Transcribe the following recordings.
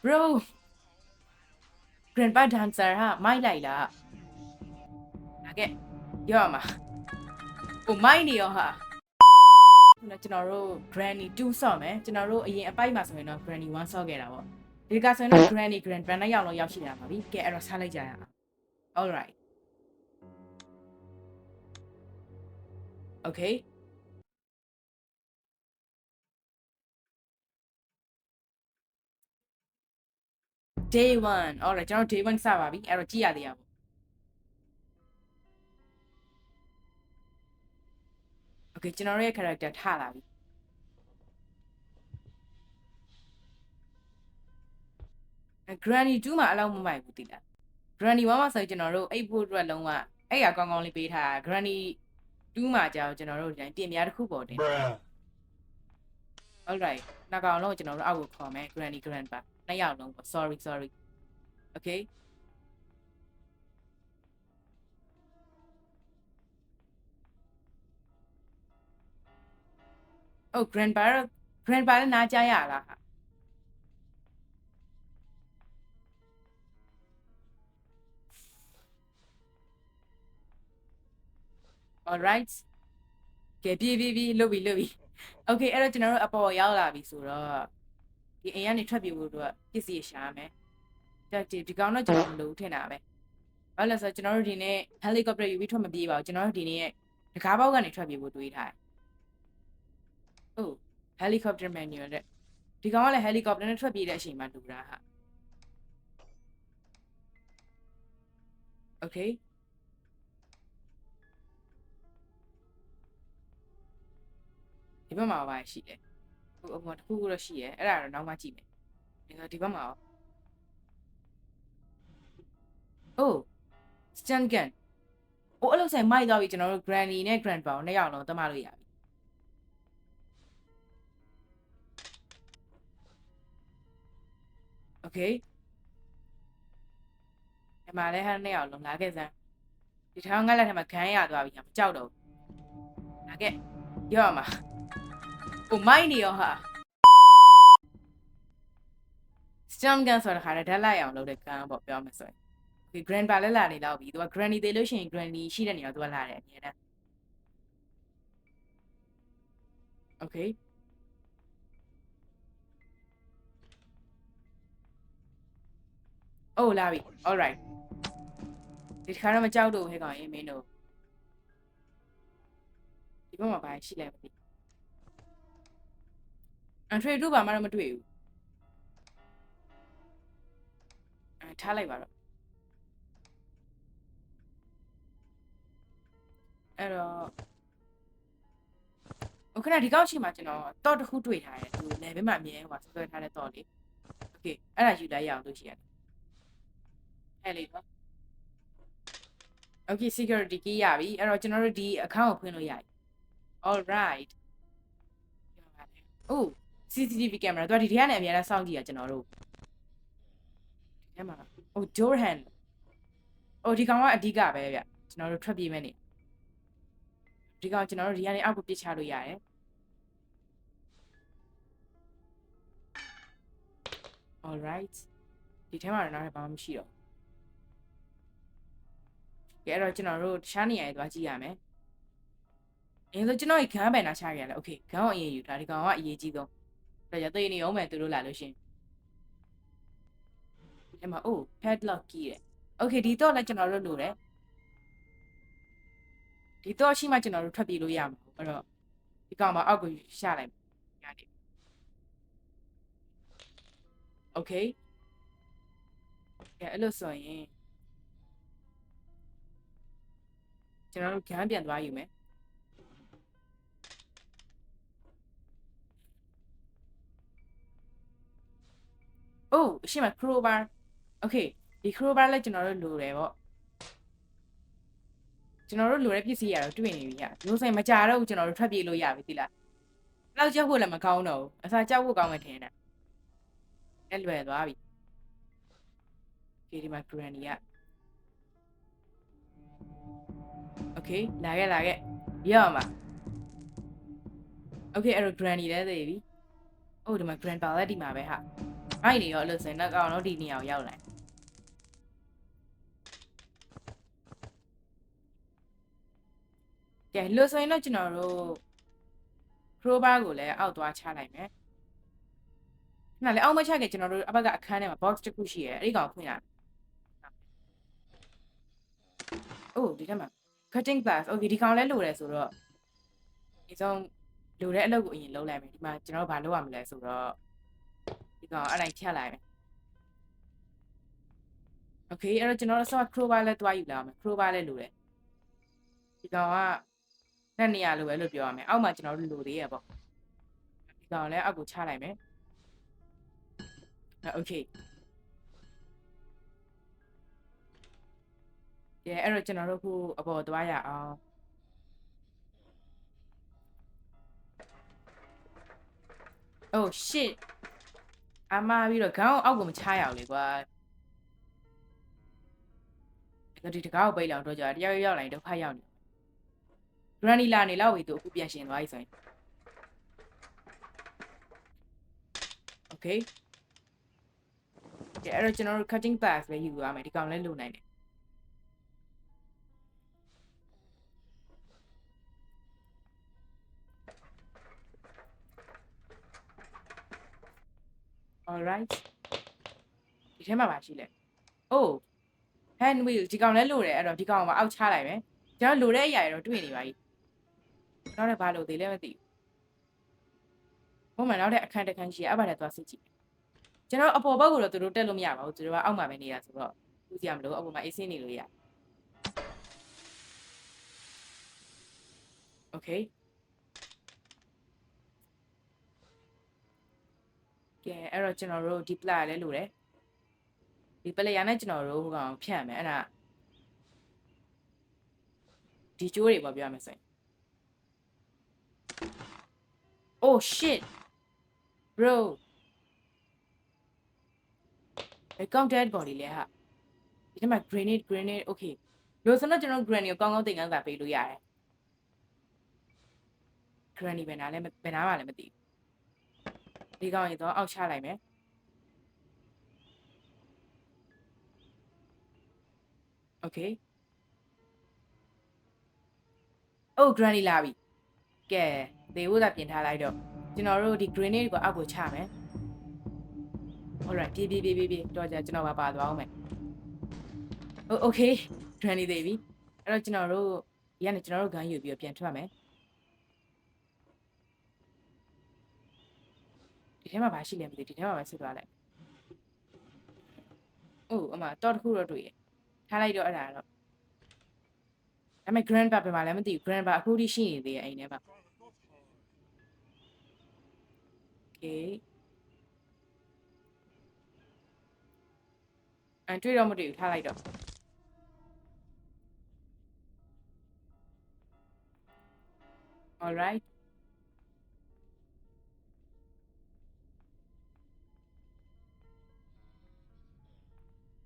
bro grandpa dancer ဟာမိုက်လိုက်လားဒါကဲပြောရမှာဟိုမိုက်နေရောဟာကျွန်တော်တို့ granny 2ဆော့မယ်ကျွန်တော်တို့အရင်အပိုက်မှာဆိုရင်တော့ granny 1ဆော့ခဲ့တာပေါ့ဒီကဆိုရင်တော့ granny grandpa နဲ့ရောက်လောက်ရှိတာပါပြီကဲအဲ့တော့စားလိုက်ကြရအောင် all right okay day 1 all right ကျွန်တော် day 1စပါပြီအဲ့တော့ကြည့်ရသေးရပေါ့ okay ကျွန်တော်ရဲ့ character ထလာပြီgranny 2မှာအလောက်မမိုက်ဘူးတိလား granny 1မှာဆိုရင်ကျွန်တော်တို့အိတ်ဖို့အတွက်လုံးဝအဲ့ရကောင်းကောင်းလေးပေးထားတာ granny 2မှာကြာကျွန်တော်တို့ဒီတိုင်းပြင်များတစ်ခုပေါ်တင် all right နောက်ကောင်လုံးကျွန်တော်တို့အောက်ကိုခေါ်မယ် granny grandpa နှစ်ယောက်လုံးပေါ့ sorry okay oh grandpa လည်းနားကြရလားဟာ all right ကဲပြေးလုပ်ပြီ okay အဲ့တော့ကျွန်တော်တို့အပေါ်ရောက်လာပြီဆိုတော့ဒီအိမ်ကနေထွက်ပြေးဖို့အတွက်ပစ္စည်းရှာရမယ်ဒီကောင်တော့ကျွန်တော်မလို့ထင်တာပဲဘာလို့လဲဆိုတော့ကျွန်တော်တို့ဒီနေ့ helicopter ယူပြီးထွက်မပြေးပါဘူးကျွန်တော်တို့ဒီနေ့တကားပေါက်ကနေထွက်ပြေးဖို့တွေးထားတယ်oh helicopter manual တဲ့ဒီကောင်ကလည်း helicopter နဲ့ထွက်ပြေးတဲ့အချိန်မှာတူတာဟာ okayဒီဘက်မှာပါရှိတယ်ဟိုတခုခုတော့ရှိရဲအဲ့ဒါတော့နောက်မှကြည့်မယ်ဒီဘက်မှာရော oh stun gun အိုးအဲ့လိုဆိုင်မိုက်သွားပြီကျွန်တော်တို့ granny နဲ့ grandpa ကိုနှစ်ယောက်လုံးတမလို့ရပြီ okay ဒီမှာလည်းဟာနှစ်ယောက်လုံးလာခဲ့စမ်းဒီထောင်းငါလက်ထက်မှာခန်းရသွားပြီမကြောက်တော့ဘူးလာခဲ့ပြောရမှာဟိုမိုက်နေရောဟာ stun gun ဆိုတာခါတဲ့ဓာတ်လိုက်အောင်လုပ်တဲ့ gun ပေါ့ပြောမယ်ဆိုရင်ဒီ grandpa လည်းလာနေတော့ပြီသူက granny သေးလို့ရှိရင် granny ရှိတဲ့နေရာသူကလာတယ်အမြဲတမ်း okay အိုးလာပြီ all right ဒီခါတော့မကြောက်တော့ဘူးဟဲ့ကောင်ရေးမင်းတို့ဒီဘက်မှာဘာရှိလဲမသိအထွေတို့ဘာမှတော့မတွေ့ဘူးထားလိုက်ပါတော့အဲ့တော့ခဏဒီကောက်ရှိမှာကျွန်တော်တော့တစ်ခုတွေ့ထားတယ်သူ level မှာအမြဲဟိုဆွဲထားတဲ့တော့လေ okay အဲ့ဒါယူလိုက်ရအောင်လို့ရှိရတယ်ဟဲ့လေနော် okay security key ရပြီအဲ့တော့ကျွန်တော်တို့ဒီ account ကိုဖွင့်လို့ရပြီ all right oh CCTV camera တော့ဒီထဲကနေအများအားစောင့်ကြည့်ရကျွန်တော်တို့ဒီထဲမှာ oh door hand oh ဒီကောင်ကအဓိကပဲဗျကျွန်တော်တို့ထွက်ပြေးမယ်နေဒီကောင်ကျွန်တော်တို့ဒီကနေအောက်ကိုပစ်ချလို့ရတယ် all right ဒီထဲမှာတော့နောက်ထပ်ဘာမှမရှိတော့ကဲအဲ့တော့ကျွန်တော်တို့တခြားနေရာတွေသွားကြည့်ရမယ်အဲဆိုကျွန်တော်ဒီခန်းပန်နာချရရတယ် okay ခန်းကိုအရင်ယူထားဒီကောင်ကအရေးကြီးဆုံးဒါကြသိနေအောင်မယ်သူတို့လာလို့ရှင်အဲ့မှာ oh padlock key တဲ့ okay ဒီတော့လည်းကျွန်တော်တို့လိုတယ်ဒီတော့ရှိမှကျွန်တော်တို့ထွက်ပြေးလို့ရမှာအဲ့တော့ဒီကောင်မှာအောက်ကိုရှာလိုက်ရတယ် okay ကဲအဲ့လိုဆိုရင်ကျွန်တော်တို့ခန်းပြန်သွားယူမယ်အိုးအရှိမ crowbar okay ဒီ crowbar လည်းကျွန်တော်တို့လိုတယ်ပေါ့ကျွန်တော်တို့လိုတဲ့ပစ္စည်းရတော့တွေ့နေပြီရမျိုးစိမ်မကြတော့ဘူးကျွန်တော်တို့ထွက်ပြေးလို့ရပြီသိလားလောက်ကြောက်ဖို့လည်းမကောင်းတော့ဘူးအစားကြောက်ဖို့ကောင်းမှထင်တယ်အဲ့လွယ်သွားပြီokay ဒီမှာ granny က okay လာခဲ့ရောမှာ okay အဲ့တော့ granny လည်းသေးပြီအိုးဒီမှာ grandpa လည်းဒီမှာပဲဟာ အဲ့ဒီရောအဲ့လိုဆိုရင်တော့ကောင်တော့ဒီနေရာကိုရောက်လာကဲလို့ဆိုရင်တော့ကျွန်တော်တို့ crowbar ကိုလည်းအောက်သွားချလိုက်မယ်ခဏလေအောက်မချခဲ့ကျွန်တော်တို့အဘက်ကအခန်းထဲမှာ box တစ်ခုရှိရဲအဲ့ဒီကောင်ဖွင့်ရအိုးဒီထဲမှာ cutting glass okay ဒီကောင်လည်းလိုတယ်ဆိုတော့ဒီဆုံးလိုတဲ့အလုပ်ကိုအရင်လုပ်လိုက်မယ်ဒီမှာကျွန်တော်ဘာလုပ်ရမလဲဆိုတော့ဒီကောင်အဲ့လိုက်ဖြတ်လိုက်မယ် okay အဲ့တော့ကျွန်တော်တို့ဆော့ crowbar လည်းတွားယူလာမယ် crowbar လည်းလိုတယ်ဒီကောင်ကနှစ်နေရာလိုပဲလို့ပြောရမယ်အောက်မှာကျွန်တော်တို့လိုသေးရပေါ့ဒီကောင်လည်းအောက်ကိုချလိုက်မယ် okay ကဲအဲ့တော့ကျွန်တော်တို့ခုအပေါ်သွားရအောင် oh shit အမပြီးတော့ခေါင်းအောက်ကိုမချရအောင်လေကွာဒီတကားကိုပိတ်လောက်တော့ကြာတယောက်ရောက်လာရင်ဒုက္ခရောက်နေ granny လာနေလောက်ပြီသူအခုပြန်ရှင်သွားပြီဆိုရင် okay ကဲအဲ့တော့ကျွန်တော်တို့ cutting glass ပဲယူရမယ်ဒီကောင်လည်းလိုနိုင်တယ် alright ဒီထဲမှာပါရှိလဲ oh hand wheel ဒီကောင်လည်းလိုတယ်အဲ့တော့ဒီကောင်ကအောက်ချလိုက်မယ်ကျွန်တော်လိုတဲ့အရာတွေတော့တွေ့နေပါပြီနောက်လည်းဘာလို့သေးလဲမသိဘူးဘုံမှာနောက်တဲ့အခန်းတစ်ခန်းရှိရအဘလည်းသွားစစ်ကြည့်ကျွန်တော်အပေါ်ဘက်ကိုတော့သူတို့တက်လို့မရပါဘူးသူတို့ကအောက်မှာပဲနေတာဆိုတော့သူစီရမလို့အပေါ်မှာအေးစင်းနေလို့ရ okay ကဲအဲ့တော့ကျွန်တော်တို့ဒီပလာလည်းလိုတယ်ဒီပလက်ရနဲ့ကျွန်တော်တို့ဟိုကောင်ဖြန့်မယ်အဲ့ဒါဒီကျိုးတွေပေါ့ပြောရမယ်ဆိုရင် oh shit bro အကောင့် dead body လဲဟာဒီထဲမှာ grenade okay လို့ဆိုတော့ကျွန်တော် granny ကိုကောင်းကောင်းသင်ခန်းစာပေးလို့ရတယ် granny ဘယ်နာလဲဘယ်နာမှလည်းမသိဘူးဒီကောင်ရင်တော့အောက်ချလိုက်မယ် okay oh granny လာပြီကဲသေဖို့သာပြင်ထားလိုက်တော့ကျွန်တော်တို့ဒီ grenade ကိုအောက်ကိုချမယ် alright ပြေးတော့ကြကျွန်တော်ပါသွားအောင်မယ် oh okay granny သေပြီအဲ့တော့ကျွန်တော်တို့ဒီကနေကျွန်တော်တို့ gun ယူပြီးတော့ပြန်ထွက်မယ်ဒီထဲမှာဘာရှိလဲမသိဒီထဲမှာပဲစစ်သွားလိုက်အိုးအမတော့တစ်ခုတော့တွေ့ရထားလိုက်တော့အဲ့ဒါတော့ဒါပေမဲ့ grandpa ဘယ်မှာလဲမသိဘူး grandpa အခုထိရှိနေသေးရဲ့အိမ်ထဲမှာ okay တွေ့တော့မတွေ့ဘူးထားလိုက်တော့ alright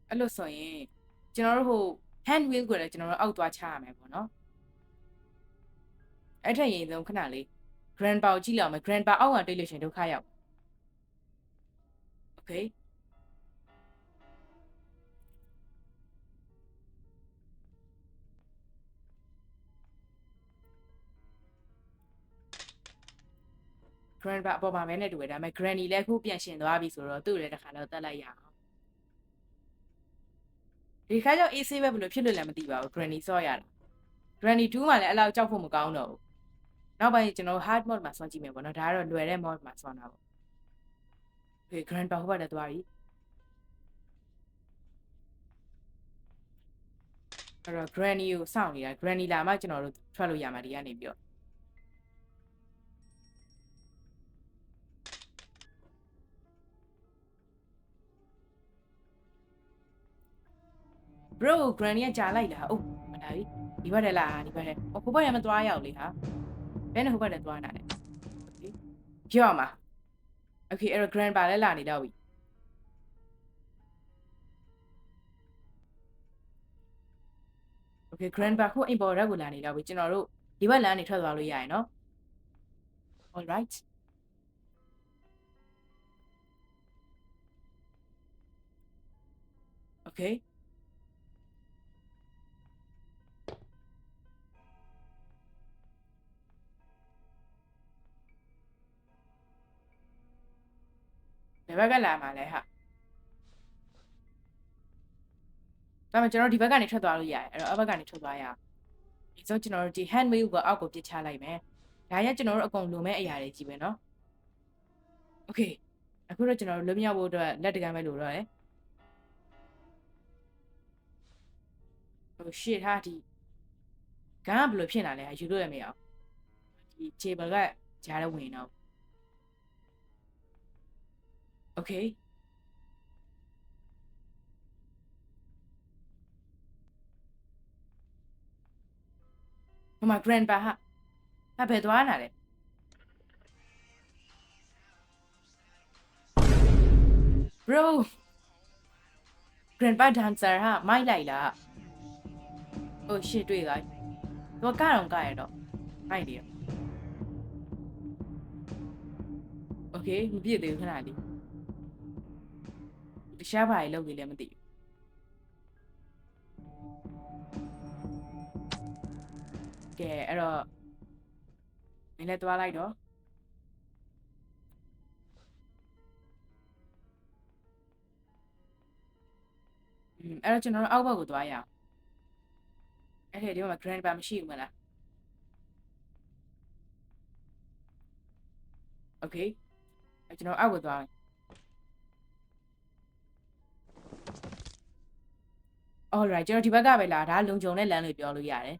အဲ့လို့ဆိုရင်ကျွန်တော်တို့ဟို hand wheel ကိုလည်းကျွန်တော်တို့အောက်သွားချရမယ်ပေါ့နော်အဲ့ထက်ရင်ဆုံးခဏလေး grandpa ကိုကြည့်လောက်မယ် grandpa အောက်ကတိတ်လို့ရှင်ဒုက္ခရောက် okay grandpa အပေါ်မှာမဲနဲ့တူတယ်ဒါပေမဲ့ granny လည်းခုပြန်ရှင်သွားပြီဆိုတော့သူ့လည်းတစ်ခါတော့တက်လိုက်ရအောင်ဒီခါကျတော့ AC ပဲဘယ်လိုဖြစ်လို့လဲမသိပါဘူး granny ဆော့ရတာ granny 2မှာလည်းအဲ့လောက်ကြောက်ဖို့မကောင်းတော့ဘူးနောက်ပိုင်းကျွန်တော် hard mode မှာဆော့ကြည့်မယ်ပေါ့နော်ဒါကတော့လွယ်တဲ့ mode မှာဆော့တာပေါ့ okay grandpa ဟိုဘက်လည်းသွားပြီအဲ့တော့ granny ကိုစောင့်နေတာ granny လာမှကျွန်တော်တို့ထွက်လို့ရမှာဒီကနေပြီးတော့ bro granny ကကြာလိုက်လားအိုးမလာပြီဒီဘက်ထဲလာဒီဘက်ထဲဟိုဘက်ရမသွားရအောင်လေဟာဘယ်နဲ့ဟိုဘက်ထဲသွားနေတာလဲ okay ပြောမှာ okay အဲ့တော့ grandpa လည်းလာနေတော့ပြီ okay grandpa ခုအိမ်ပေါ်ရက်ကိုလာနေတော့ပြီကျွန်တော်တို့ဒီဘက်လမ်းနေထွက်သွားလို့ရရင်နော် all right okay ဘယ်ဘက်ကလာမှာလဲဟာဒါမှကျွန်တော်ဒီဘက်ကနေထွက်သွားလို့ရတယ်အဲ့တော့အဘက်ကနေထွက်သွားရအောင်ဒီဆိုကျွန်တော်တို့ဒီ hand wheel ကိုအောက်ကိုပစ်ချလိုက်မယ်ဒါရကျွန်တော်တို့အကုန်လိုမဲ့အရာတွေကြီးပဲเนาะ okay အခုတော့ကျွန်တော်တို့လွတ်မြောက်ဖို့အတွက်လက်တကမ်းပဲလိုတော့တယ်ဟို shit ဟာဒီဂန်းကဘယ်လိုဖြစ်လာလဲယူလို့ရမရအောင်ဒီ table ကကြားထဲဝင်တော့ okay ဟိုမှာ grandpa ဟာဘယ်သွားနာလဲ bro grandpa dancer ဟာမိုက်လိုက်လား oh shit တွေ့သွားသူကတော့ကရတော့မိုက်တယ် okay မပြည့်သေးဘူးခဏလေးတခြားဘာတွေလုပ်နေလဲမသိဘူးကဲအဲ့တော့မင်းလည်းသွားလိုက်တော့အဲ့တော့ကျွန်တော်တို့အောက်ဘက်ကိုသွားရအောင်အဲ့ဒီမှာ grandpa မရှိဘူးမလား okay အဲ့ကျွန်တော်အောက်ကိုသွားမယ် alright ကျွန်တော်ဒီဘက်ကပဲလာဒါလုံခြုံတဲ့လမ်းလို့ပြောလို့ရတယ်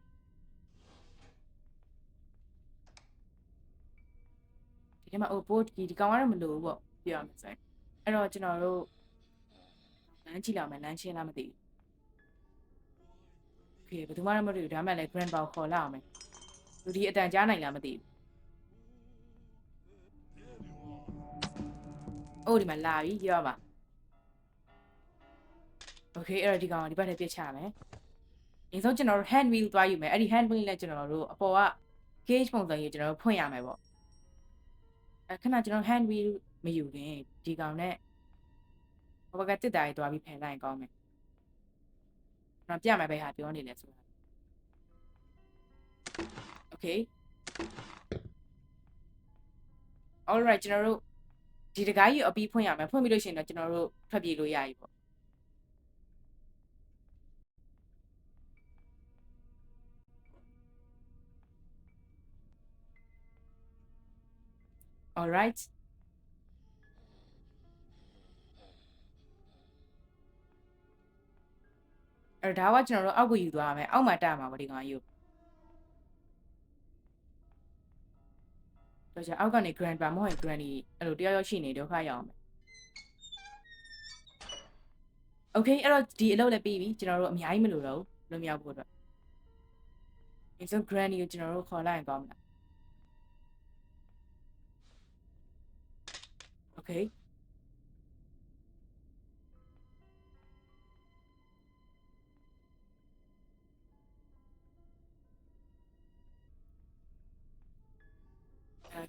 ဒီထဲမှာ oh boat ဒီကောင်ကတော့မလို့ဘူးပေါ့ပြောရမယ်ဆိုရင်အဲ့တော့ကျွန်တော်တို့လမ်းကြည့်လာမယ်လမ်းချင်းလားမသိဘူး okay ဘယ်သူမှမတွေ့ဘူးဒါမှလည်း grandpa ကိုခေါ်လာအောင်မယ်သူဒီအတန်ကြားနိုင်လားမသိဘူးအိုးဒီမှာလာပြီပြောပါ okay အဲ့တော့ဒီကောင်ဒီဘက်ထဲပြစ်ချမယ်အရင်ဆုံးကျွန်တော်တို့ hand wheel သွားယူမယ်အဲ့ဒီ hand wheel နဲ့ကျွန်တော်တို့အပေါ်က gauge ပုံစံကြီးကျွန်တော်တို့ဖွင့်ရမယ်ပေါ့ခဏကျွန်တော် hand wheel မယူခင်ဒီကောင်နဲ့ဟိုဘက်ကတစ်တားကြီးသွားပြီးဖယ်လိုက်ရင်ကောင်းမယ်ကျွန်တော်ပြမယ်ပဲဟာပြောနေလဲဆိုတာ okay alright ကျွန်တော်တို့ဒီတကားကြီးအပြီးဖွင့်ရမယ်ဖွင့်ပြီးလို့ရှိရင်တော့ကျွန်တော်တို့ထွက်ပြေးလို့ရပြီပေါ့ alright အဲ့ဒါကကျွန်တော်တို့အောက်ကိုယူသွားရမယ်အောက်မှာတက်ရမှာပေါ့ဒီကောင်ယူတော့ကျအောက်ကနေ grandpa မဟုတ်ရင် granny အဲ့လိုတယောက်ရှိနေဒုက္ခရောက်အောင် okay အဲ့တော့ဒီအလုပ်လည်းပြီးပြီကျွန်တော်တို့အများကြီးမလိုတော့ဘူးလွတ်မြောက်ဖို့အတွက်ဒီဆို granny ကိုကျွန်တော်တို့ခေါ်လိုက်ရင်ကောင်းမလား okay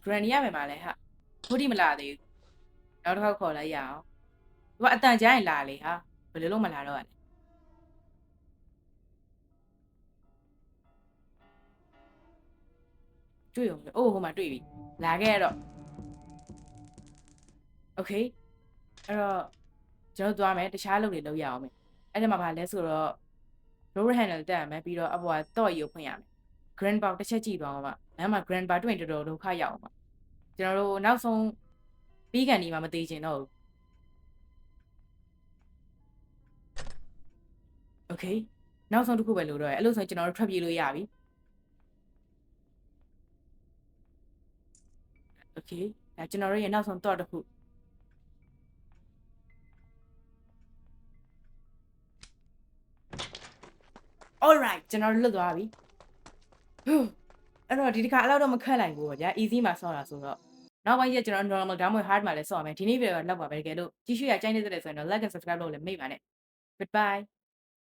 granny ရမယ်မလဲဟာခုထိမလာသေးဘူးနောက်တစ်ခေါက်ခေါ်လိုက်ရအောင်သူကအတန်ကြားရင်လာလေဟာဘယ်လိုလုပ်မလာတော့ရလဲတွေ့ရုံပဲအိုးဟိုမှာတွေ့ပြီလာခဲ့တော့ okay အဲ့တော့ကျွန်တော်သွားမယ်တခြားလုပ်တွေလုပ်ရအောင်မယ်အဲ့ဒီမှာဗာလဲဆိုတော့ door handle တက်ရမယ်ပြီးတော့အပေါ်ကတော့ရုပ်ဖွင့်ရမယ် grandpa တစ်ချက်ကြည့်သွားအောင်ပါလမ်းမှာ grandpa တွေ့တော်တော်ဒုက္ခရောက်အောင်ပါကျွန်တော်တို့နောက်ဆုံးပြီးကန်ဒီမှာမသေးချင်တော့ဘူး okay နောက်ဆုံးတစ်ခုပဲလို့တော့အဲ့လိုဆိုကျွန်တော်တို့ထွက်ပြေးလို့ရပြီ okay ဒါကျွန်တော်တို့ရဲ့နောက်ဆုံးတော့တစ်ခု alright ကျွန်တော်တို့လွတ်သွားပြီအဲ့တော့ဒီတစ်ခါအဲ့တော့မခက်လိုက်ဘူးပေါ့ဗျာ easy မှာဆော့တာဆိုတော့နောက်ပိုင်းကျကျွန်တော် normal ဒါမှမဟုတ် hard မှာလည်းဆော့ရမယ်ဒီနေ့ပဲလောက်ပါပဲတကယ်လို့ကြည့်ရှုရကြိုက်နေတဲ့ဆိုရင်တော့ like and subscribe လုပ်လည်းမေ့ပါနဲ့ goodbye